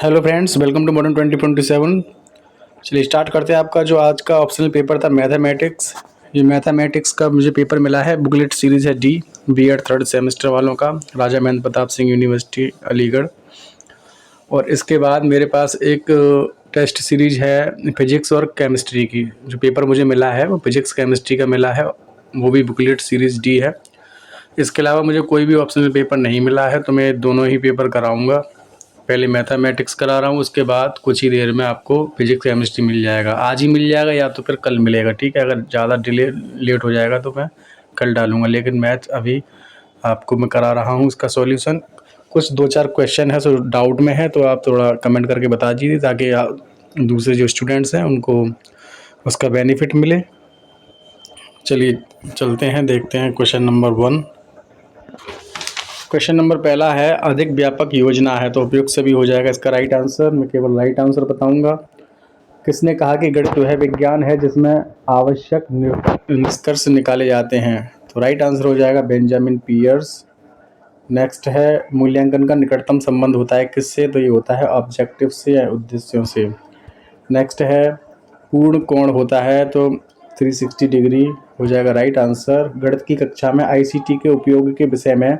Hello friends, welcome to modern 2027। चलिए start करते हैं। आपका जो आज का ऑप्शनल पेपर था मैथमेटिक्स, ये मैथमेटिक्स का मुझे पेपर मिला है। बुकलेट सीरीज़ है डी, बीएड थर्ड सेमेस्टर वालों का, राजा महेंद्र प्रताप सिंह यूनिवर्सिटी अलीगढ़। और इसके बाद मेरे पास एक टेस्ट सीरीज है फिजिक्स और केमिस्ट्री की। जो पेपर मुझे मिला है वो फिजिक्स केमिस्ट्री का मिला है, वो भी बुकलेट सीरीज़ डी है। इसके अलावा मुझे कोई भी ऑप्शनल पेपर नहीं मिला है, तो मैं दोनों ही पेपर कराऊंगा। पहले मैथमेटिक्स करा रहा हूँ, उसके बाद कुछ ही देर में आपको फिजिक्स केमिस्ट्री मिल जाएगा। आज ही मिल जाएगा या तो फिर कल मिलेगा, ठीक है। अगर ज़्यादा लेट हो जाएगा तो मैं कल डालूंगा, लेकिन मैथ अभी आपको मैं करा रहा हूँ। इसका सॉल्यूशन कुछ 2-4 क्वेश्चन है, सो डाउट में है तो आप थोड़ा कमेंट करके बता दीजिए, ताकि दूसरे जो स्टूडेंट्स हैं उनको उसका बेनिफिट मिले। चलिए चलते हैं, देखते हैं क्वेश्चन नंबर 1। क्वेश्चन नंबर पहला है, अधिक व्यापक योजना है, तो उपयुक्त से भी हो जाएगा इसका राइट आंसर। मैं केवल राइट आंसर बताऊंगा। किसने कहा कि गणित वह विज्ञान है जिसमें आवश्यक निष्कर्ष निकाले जाते हैं, तो राइट आंसर हो जाएगा बेंजामिन पियर्स। नेक्स्ट है, मूल्यांकन का निकटतम संबंध होता है किससे, तो ये होता है ऑब्जेक्टिव से या उद्देश्यों से। नेक्स्ट है, पूर्ण कोण होता है, तो 360 डिग्री हो जाएगा राइट आंसर। गणित की कक्षा में आईसीटी के उपयोग के विषय में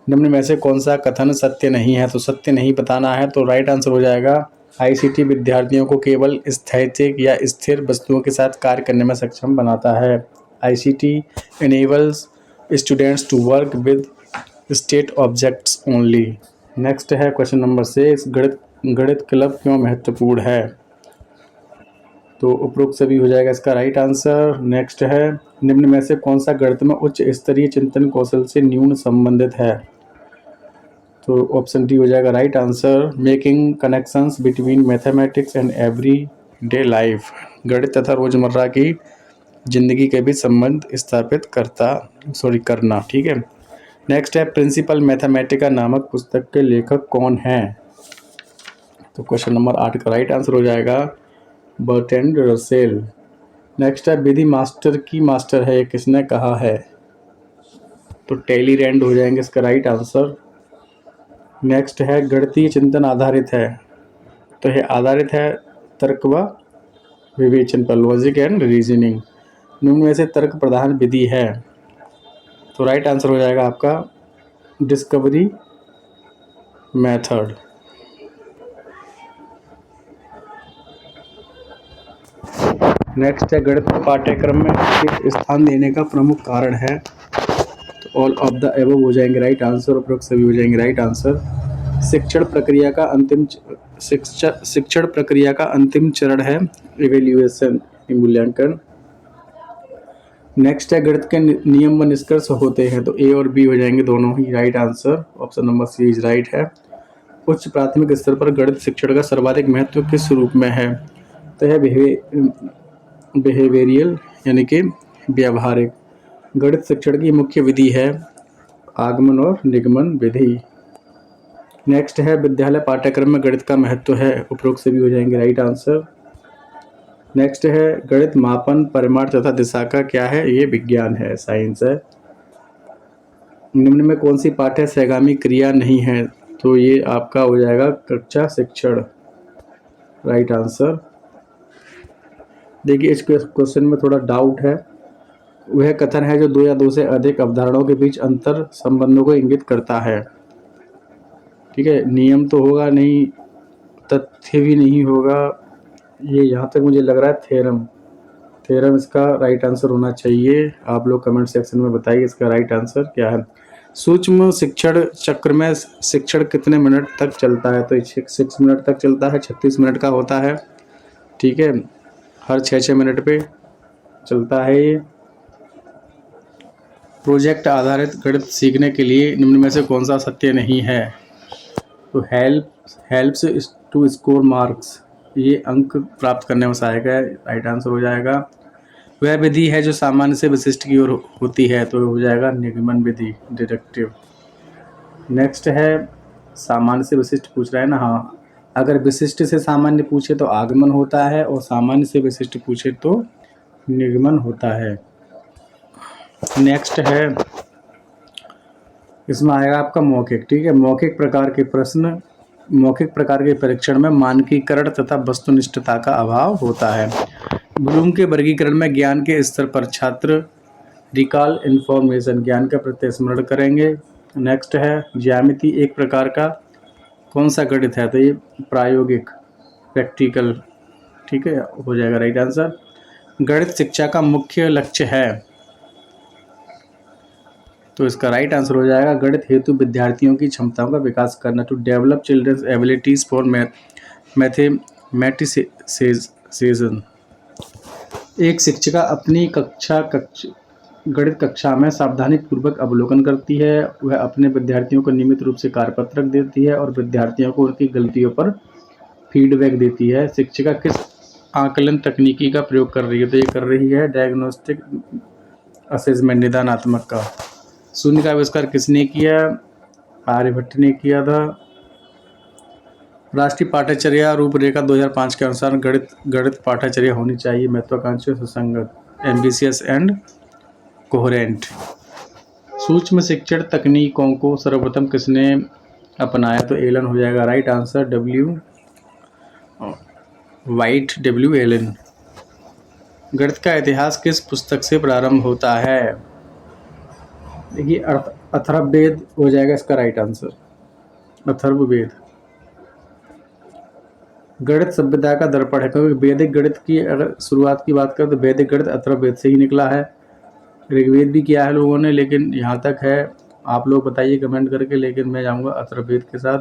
निम्न में से कौन सा कथन सत्य नहीं है, तो सत्य नहीं बताना है, तो राइट आंसर हो जाएगा आईसीटी विद्यार्थियों को केवल स्थैतिक या स्थिर वस्तुओं के साथ कार्य करने में सक्षम बनाता है। ICT enables students to work with state objects only. Next है क्वेश्चन नंबर 6, गणित क्लब क्यों महत्वपूर्ण है, तो उपरोक्त सभी हो जाएगा इसका राइट आंसर। नेक्स्ट है, निम्न में से कौन सा गणित में उच्च स्तरीय चिंतन कौशल से न्यून संबंधित है, तो ऑप्शन डी हो जाएगा right answer. Making connections between mathematics and every day life, गणित तथा रोजमर्रा की जिंदगी के बीच संबंध स्थापित करना, ठीक है। नेक्स्ट है, प्रिंसिपल मैथमेटिका नामक पुस्तक के लेखक कौन हैं, तो क्वेश्चन नंबर 8 का राइट आंसर हो जाएगा बर्ट्रैंड रसेल। नेक्स्ट है, विधि मास्टर की मास्टर है, ये किसने कहा है, तो टेलीरैंड हो जाएंगे इसका राइट आंसर। नेक्स्ट है, गणितीय चिंतन आधारित है, तो यह आधारित है तर्क व विवेचन पर, लॉजिक एंड रीजनिंग। निम्न में से तर्क प्रधान विधि है, तो राइट आंसर हो जाएगा आपका डिस्कवरी मेथड। नेक्स्ट है, गणित पाठ्यक्रम में एक स्थान देने का प्रमुख कारण है, तो ऑल ऑफ द एबव हो जाएंगे राइट आंसर, उपरोक्त सभी हो जाएंगे राइट आंसर। शिक्षण प्रक्रिया का अंतिम चरण है इवेल्युएशन, मूल्यांकन। नेक्स्ट है, गणित के नियम व निष्कर्ष होते हैं, तो ए और बी हो जाएंगे दोनों ही right answer. Option number C is right है। उच्च प्राथमिक स्तर पर गणित शिक्षण का सर्वाधिक महत्व किस रूप में है, तो यह बिहेवियरियल यानी कि व्यावहारिक। गणित शिक्षण की मुख्य विधि है आगमन और निगमन विधि। नेक्स्ट है, विद्यालय पाठ्यक्रम में गणित का महत्व है, उपरोक्त से भी हो जाएंगे राइट आंसर। नेक्स्ट है, गणित मापन परिमाण तथा दिशा का क्या है, ये विज्ञान है, साइंस है। निम्न में कौन सी पाठ्य सहगामी क्रिया नहीं है, तो ये आपका हो जाएगा कक्षा शिक्षण, राइट आंसर। देखिए इस क्वेश्चन में थोड़ा डाउट है। वह कथन है जो दो या दो से अधिक अवधारणाओं के बीच अंतर संबंधों को इंगित करता है, ठीक है। नियम तो होगा नहीं, तथ्य भी नहीं होगा, ये यहाँ तक मुझे लग रहा है थ्योरम इसका राइट आंसर होना चाहिए। आप लोग कमेंट सेक्शन में बताइए इसका राइट आंसर क्या है। सूक्ष्म शिक्षण चक्र में शिक्षण कितने मिनट तक चलता है, तो 6 मिनट तक चलता है, 36 मिनट का होता है, ठीक है। हर 6-6 मिनट पे चलता है ये। प्रोजेक्ट आधारित गणित सीखने के लिए निम्न में से कौन सा सत्य नहीं है, तो हेल्प्स टू स्कोर मार्क्स, ये अंक प्राप्त करने में सहायक है, राइट आंसर हो जाएगा। वह विधि है जो सामान्य से विशिष्ट की ओर होती है, तो हो जाएगा निगमन विधि, डिडक्टिव। नेक्स्ट है, सामान्य से विशिष्ट पूछ रहा है ना, हाँ। अगर विशिष्ट से सामान्य पूछे तो आगमन होता है, और सामान्य से विशिष्ट पूछे तो निगमन होता है। नेक्स्ट है, इसमें आएगा आपका मौखिक, ठीक है। मौखिक प्रकार के प्रश्न मौखिक प्रकार के परीक्षण में मानकीकरण तथा वस्तुनिष्ठता का अभाव होता है। ब्लूम के वर्गीकरण में ज्ञान के स्तर पर छात्र रिकॉल इन्फॉर्मेशन, ज्ञान का प्रत्यस्मरण करेंगे। नेक्स्ट है ज्यामिति एक प्रकार का कौन सा गणित है, तो ये प्रायोगिक प्रैक्टिकल, ठीक है, हो जाएगा राइट आंसर। गणित शिक्षा का मुख्य लक्ष्य है, तो इसका राइट आंसर हो जाएगा गणित हेतु विद्यार्थियों की क्षमताओं का विकास करना, to develop children's abilities for mathematicism. एक शिक्षिका अपनी गणित कक्षा में सावधानी पूर्वक अवलोकन करती है। वह अपने विद्यार्थियों को नियमित रूप से कार्यपत्रक देती है और विद्यार्थियों को उनकी गलतियों पर फीडबैक देती है। शिक्षिका किस आकलन तकनीकी का प्रयोग कर रही है, तो ये कर रही है डायग्नोस्टिक असेसमेंट, निदानात्मक का। शून्य का आविष्कार किसने किया, आर्यभट्ट ने किया था। राष्ट्रीय पाठ्यचर्या रूपरेखा 2005 के अनुसार गणित पाठ्यचर्या होनी चाहिए महत्वाकांक्षी, सुसंगत, एम्बिशियस एंड कोहेरेंट। सूक्ष्म शिक्षण तकनीकों को सर्वप्रथम किसने अपनाया, तो एलन हो जाएगा राइट आंसर, डब्ल्यू एलन। गणित का इतिहास किस पुस्तक से प्रारंभ होता है, देखिए अथर्ववेद हो जाएगा इसका राइट आंसर, अथर्ववेद। गणित सभ्यता का दर्पण है, क्योंकि वैदिक गणित की अगर शुरुआत की बात करें तो वैदिक गणित अथर्ववेद से ही निकला है। ऋग्वेद भी किया है लोगों ने, लेकिन यहाँ तक है, आप लोग बताइए कमेंट करके, लेकिन मैं जाऊँगा अथर्ववेद के साथ।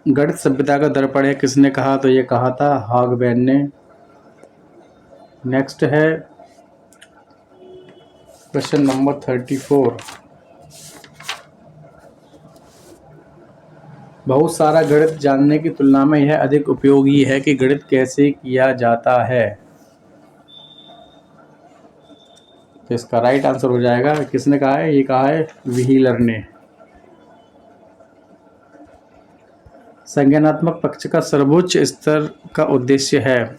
गणित सभ्यता का दर्पण है किसने कहा, तो ये कहा था हॉगबेन ने। नेक्स्ट है क्वेश्चन नंबर 34। बहुत सारा गणित जानने की तुलना में यह अधिक उपयोगी है कि गणित कैसे किया जाता है, तो इसका राइट आंसर हो जाएगा, किसने कहा है, ये कहा है व्हीलर ने। संज्ञानात्मक पक्ष का सर्वोच्च स्तर का उद्देश्य है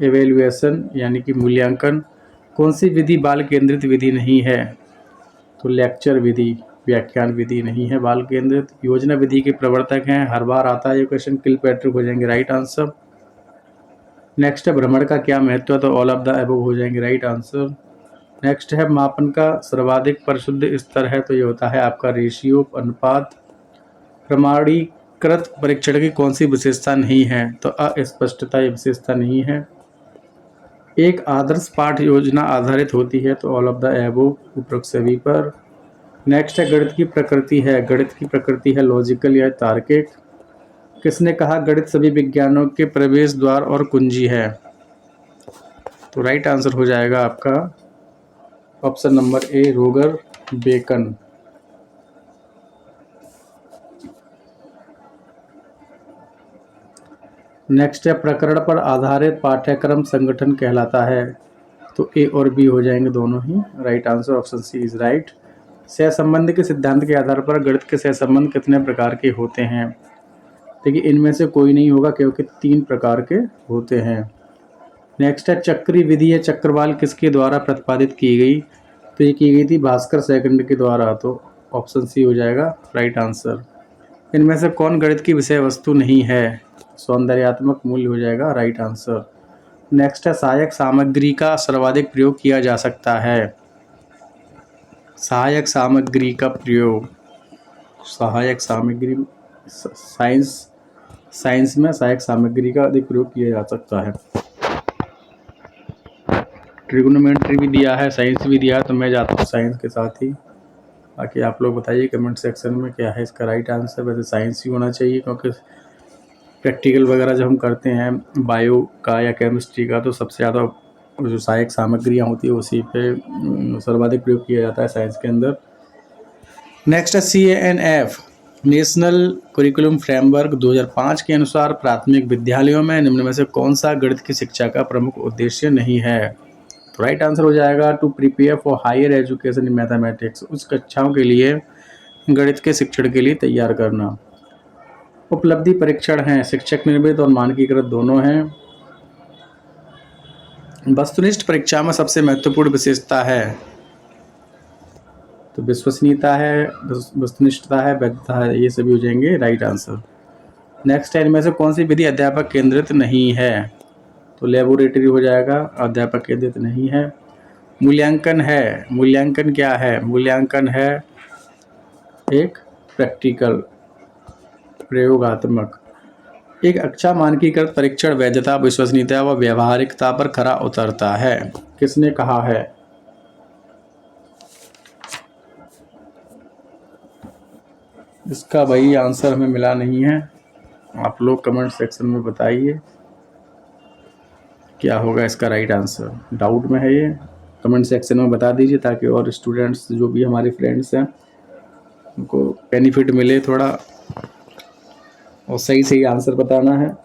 एवेल्युएशन, यानी कि मूल्यांकन। कौन सी विधि बाल केंद्रित विधि नहीं है, तो लेक्चर विधि, व्याख्यान विधि नहीं है बाल केंद्रित। योजना विधि के प्रवर्तक हैं, हर बार आता है ये क्वेश्चन, किलपैट्रिक हो जाएंगे राइट आंसर। नेक्स्ट है भ्रमण का क्या महत्व है, तो ऑल ऑफ द अबव हो जाएंगे राइट आंसर। नेक्स्ट है मापन का सर्वाधिक परिशुद्ध स्तर है, तो ये होता है आपका रेशियो, अनुपात। प्रमाणीकृत परीक्षण की कौन सी विशेषता नहीं है, तो अस्पष्टता ये विशेषता नहीं है। एक आदर्श पाठ योजना आधारित होती है, तो ऑल ऑफ द अबव उपरोक्त सभी पर। नेक्स्ट है गणित की प्रकृति है, गणित की प्रकृति है लॉजिकल या तार्किक। किसने कहा गणित सभी विज्ञानों के प्रवेश द्वार और कुंजी है, तो राइट आंसर हो जाएगा आपका ऑप्शन नंबर ए, रोगर बेकन। नेक्स्ट है प्रकरण पर आधारित पाठ्यक्रम संगठन कहलाता है, तो ए और बी हो जाएंगे दोनों ही right answer, option C is right. सहसंबंध के सिद्धांत के आधार पर गणित के सहसंबंध कितने प्रकार के होते हैं, देखिए इनमें से कोई नहीं होगा क्योंकि 3 प्रकार के होते हैं। नेक्स्ट है चक्री विधि या चक्रवाल किसके द्वारा प्रतिपादित की गई, तो ये की गई थी भास्कर सेकंड के द्वारा, तो ऑप्शन सी हो जाएगा राइट आंसर। इनमें से कौन गणित की विषय वस्तु नहीं है, सौंदर्यात्मक मूल्य हो जाएगा राइट आंसर। नेक्स्ट है सहायक सामग्री का सर्वाधिक प्रयोग किया जा सकता है, सहायक सामग्री का प्रयोग, सहायक सामग्री, साइंस में सहायक सामग्री का अधिक प्रयोग किया जा सकता है। ट्रिग्नोमेट्री भी दिया है, साइंस भी दिया है, तो मैं जाता हूँ साइंस के साथ ही। बाकी आप लोग बताइए कमेंट सेक्शन में क्या है इसका राइट आंसर। वैसे साइंस ही होना चाहिए, क्योंकि प्रैक्टिकल वगैरह जब हम करते हैं बायो का या केमिस्ट्री का, तो सबसे ज़्यादा जो सहायक सामग्रियाँ होती है उसी पे सर्वाधिक प्रयोग किया जाता है साइंस के अंदर। नेक्स्ट है CANF, नेशनल करिकुलम फ्रेमवर्क 2005 के अनुसार प्राथमिक विद्यालयों में निम्न में से कौन सा गणित की शिक्षा का प्रमुख उद्देश्य नहीं है, तो राइट आंसर हो जाएगा to prepare for higher education in mathematics, उच्च कक्षाओं के लिए गणित के शिक्षण के लिए तैयार करना। उपलब्धि परीक्षण हैं, शिक्षक निर्मित और मानकीकृत दोनों हैं। वस्तुनिष्ठ परीक्षा में सबसे महत्वपूर्ण विशेषता है, तो विश्वसनीयता है, वस्तुनिष्ठता है, वैधता है, ये सभी हो जाएंगे राइट आंसर। नेक्स्ट है, इनमें से कौन सी विधि अध्यापक केंद्रित नहीं है? तो लेबोरेटरी हो जाएगा, अध्यापक केंद्रित नहीं है। मूल्यांकन है, मूल्यांकन क्या है? मूल्यांकन है एक प्रैक्टिकल, प्रयोगात्मक। एक अच्छा मानकीकृत परीक्षण वैधता, विश्वसनीयता व व्यावहारिकता पर खरा उतरता है। किसने कहा है? इसका भाई आंसर हमें मिला नहीं है, आप लोग कमेंट सेक्शन में बताइए क्या होगा इसका राइट आंसर। डाउट में है ये, कमेंट सेक्शन में बता दीजिए ताकि और स्टूडेंट्स जो भी हमारे फ्रेंड्स हैं उनको बेनिफिट मिले थोड़ा, और सही सही आंसर बताना है।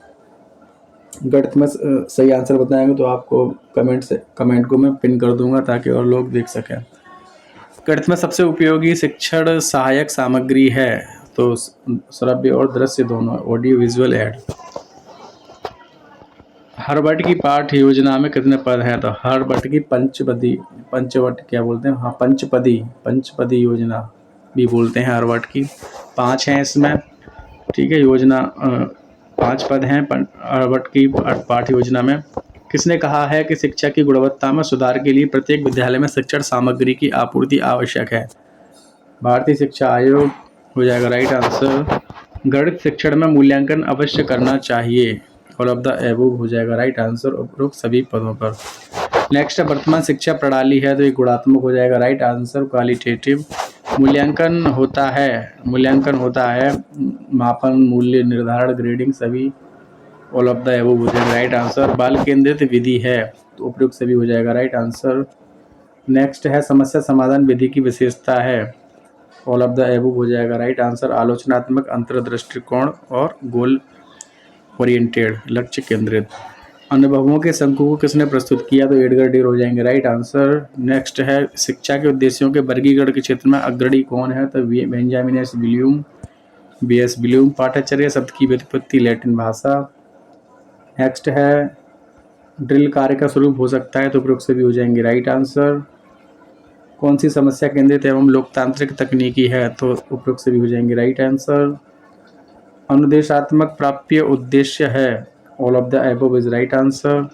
गणित में सही आंसर बताएंगे तो आपको कमेंट को मैं पिन कर दूंगा ताकि और लोग देख सकें। गणित में सबसे उपयोगी शिक्षण सहायक सामग्री है? तो श्रव्य और दृश्य दोनों, ऑडियो विजुअल एड। हर्बर्ट की पाठ योजना में कितने पद हैं? तो हर्बर्ट की पंचवट क्या बोलते हैं, हाँ पंचपदी योजना भी बोलते हैं हर्बर्ट की। 5 हैं इसमें, ठीक है। योजना 5 पद हैं हर्बर्ट की पाठ योजना में। किसने कहा है कि शिक्षा की गुणवत्ता में सुधार के लिए प्रत्येक विद्यालय में शिक्षण सामग्री की आपूर्ति आवश्यक है? भारतीय शिक्षा आयोग हो जाएगा राइट आंसर। गणित शिक्षण में मूल्यांकन अवश्य करना चाहिए, ऑल ऑफ द एबव हो जाएगा राइट आंसर उपरोक्त सभी पदों पर। नेक्स्ट है, वर्तमान शिक्षा प्रणाली है तो ये गुणात्मक हो जाएगा राइट आंसर, क्वालिटेटिव। मूल्यांकन होता है मापन, मूल्य निर्धारण, ग्रेडिंग सभी, ऑल ऑफ द एबव हो जाएगा राइट आंसर। बाल केंद्रित विधि है तो उपयुक्त सभी हो जाएगा राइट आंसर। नेक्स्ट है, समस्या समाधान विधि की विशेषता है, ऑल ऑफ द एबव हो जाएगा राइट आंसर। आलोचनात्मक, अंतर्दृष्टिकोण और गोल ओरिएंटेड, लक्ष्य केंद्रित। अनुभवों के शंकु को किसने प्रस्तुत किया? तो एडगर डीर हो जाएंगे राइट आंसर। नेक्स्ट है, शिक्षा के उद्देश्यों के वर्गीकरण के क्षेत्र में अग्रणी कौन है? तो Benjamin S Bloom, B S. Bloom. पाठ्यचर्या शब्द की व्युत्पत्ति लैटिन भाषा। नेक्स्ट है, ड्रिल कार्य का स्वरूप हो सकता है तो उपयुक्त सभी हो जाएंगे राइट आंसर। कौन सी समस्या केंद्रित एवं लोकतांत्रिक तकनीकी है? तो उपयुक्त सभी हो जाएंगे राइट आंसर। अनुदेशात्मक प्राप्य उद्देश्य है, all of the above is right answer.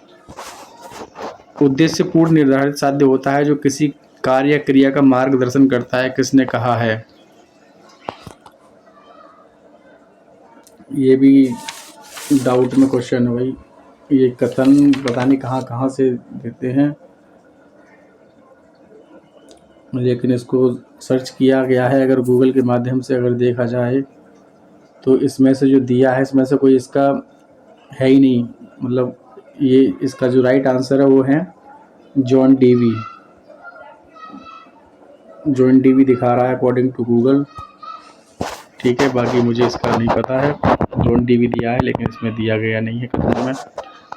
उद्देश्य पूर्ण निर्धारित साध्य होता है जो किसी कार्य या क्रिया का मार्गदर्शन करता है, किसने कहा है? ये भी डाउट में क्वेश्चन है भाई, ये कथन पता नहीं कहाँ से देते हैं, लेकिन इसको सर्च किया गया है। अगर गूगल के माध्यम से अगर देखा जाए तो इसमें से जो दिया है इसमें से कोई इसका है ही नहीं, मतलब ये इसका जो राइट आंसर है वो है जॉन डीवी दिखा रहा है अकॉर्डिंग टू गूगल, ठीक है। बाकी मुझे इसका नहीं पता है, जॉन डीवी दिया है लेकिन इसमें दिया गया नहीं है कथन में।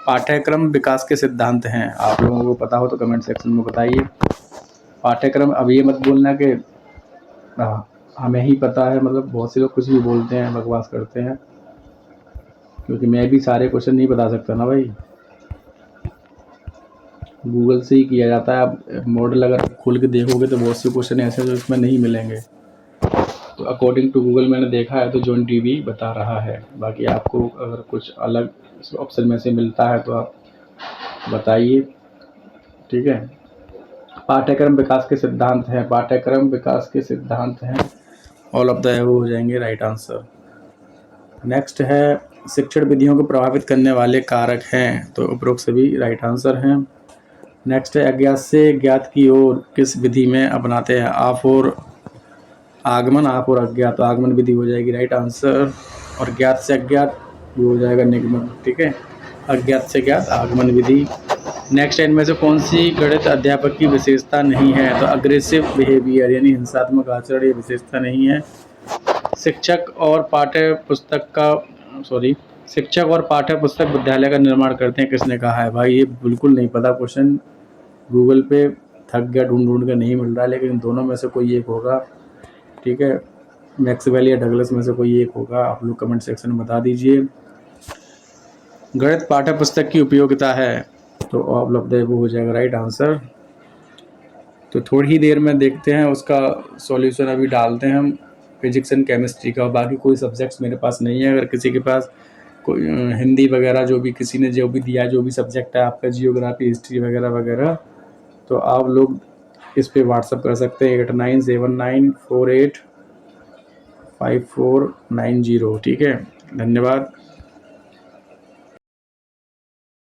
पाठ्यक्रम विकास के सिद्धांत हैं, आप लोगों को पता हो तो कमेंट सेक्शन में बताइए। पाठ्यक्रम, अब ये मत बोलना कि हमें ही पता है, मतलब बहुत से लोग कुछ भी बोलते हैं, बकवास करते हैं, क्योंकि मैं भी सारे क्वेश्चन नहीं बता सकता ना भाई, गूगल से ही किया जाता है। आप मॉडल अगर खोल के देखोगे तो बहुत से क्वेश्चन ऐसे जो इसमें नहीं मिलेंगे, तो अकॉर्डिंग टू गूगल मैंने देखा है तो जॉन डीवी बता रहा है। बाकी आपको अगर कुछ अलग ऑप्शन में से मिलता है तो आप बताइए, ठीक है। पाठ्यक्रम विकास के सिद्धांत हैं, ऑल ऑफ द एबव हो जाएंगे राइट आंसर। नेक्स्ट है, शिक्षण विधियों को प्रभावित करने वाले कारक हैं, तो उपरोक्त सभी राइट आंसर हैं। नेक्स्ट है, अज्ञात से ज्ञात की ओर किस विधि में अपनाते हैं? आप और अज्ञात, तो आगमन विधि हो जाएगी राइट आंसर, और ज्ञात से अज्ञात हो जाएगा निगमन, ठीक है। अज्ञात से ज्ञात आगमन विधि। नेक्स्ट, इनमें से कौन सी गणित अध्यापक की विशेषता नहीं है? तो अग्रेसिव बिहेवियर यानी हिंसात्मक आचरण, ये विशेषता नहीं है। शिक्षक और पाठ्य पुस्तक विद्यालय का निर्माण करते हैं, किसने कहा है? भाई ये बिल्कुल नहीं पता क्वेश्चन, गूगल पे थक गया ढूंढ के नहीं मिल रहा, लेकिन दोनों में से कोई एक होगा, ठीक है। मैक्सवेल या डगलस में से कोई एक होगा, आप लोग कमेंट सेक्शन में बता दीजिए। गणित पाठ्य पुस्तक की उपयोगिता है, तो ऑल ऑफ द एबव हो जाएगा राइट आंसर। तो थोड़ी ही देर में देखते हैं उसका सॉल्यूशन, अभी डालते हैं हम फिजिक्स एंड केमिस्ट्री का, और बाकी कोई सब्जेक्ट्स मेरे पास नहीं है। अगर किसी के पास कोई हिंदी वगैरह जो भी किसी ने जो भी दिया है, जो भी सब्जेक्ट है आपका, जियोग्राफी, हिस्ट्री वगैरह वगैरह, तो आप लोग इस पे व्हाट्सअप कर सकते हैं 8979485490। ठीक है, धन्यवाद।